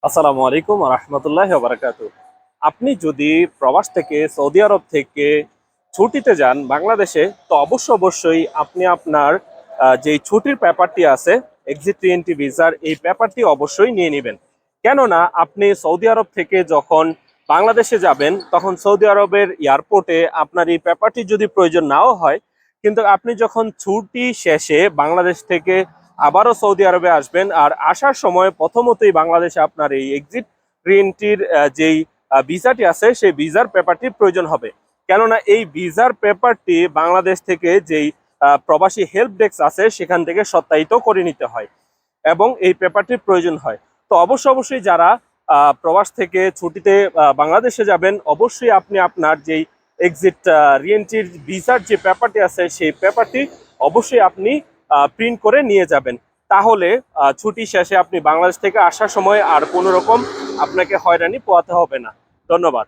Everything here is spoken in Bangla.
আসসালামু আলাইকুম রহমতুল্লাহ বারাকাতু। আপনি যদি প্রবাস থেকে সৌদি আরব থেকে ছুটিতে যান বাংলাদেশে, তো অবশ্যই আপনি আপনার যেই ছুটির পেপারটি আছে, এক্সিট রিএন্ট্রি ভিসার এই পেপারটি অবশ্যই নিয়ে নেবেন। কেননা আপনি সৌদি আরব থেকে যখন বাংলাদেশে যাবেন, তখন সৌদি আরবের এয়ারপোর্টে আপনার এই পেপারটি যদি প্রয়োজন নাও হয়, কিন্তু আপনি যখন ছুটি শেষে বাংলাদেশ থেকে আবারও সৌদি আরবে আসবেন, আর আসার সময় প্রথমতই বাংলাদেশে আপনার এই এক্সিট রিএন্ট্রির যেই ভিসাটি আছে সেই ভিসার পেপারটির প্রয়োজন হবে। কেননা এই ভিসার পেপারটি বাংলাদেশ থেকে যেই প্রবাসী হেল্প ডেস্ক আছে সেখান থেকে সত্যায়িত করে নিতে হয় এবং এই পেপারটির প্রয়োজন হয়। তো অবশ্যই যারা প্রবাস থেকে ছুটিতে বাংলাদেশে যাবেন, অবশ্যই আপনি আপনার যেই এক্সিট রিএন্ট্রির ভিসার যে পেপারটি আছে সেই পেপারটি অবশ্যই আপনি প্রিন্ট করে নিয়ে যাবেন। তাহলে ছুটি শেষে আপনি বাংলাদেশ থেকে আসার সময় আর কোনো রকম আপনাকে হয়রানি পোহাতে হবে না। ধন্যবাদ।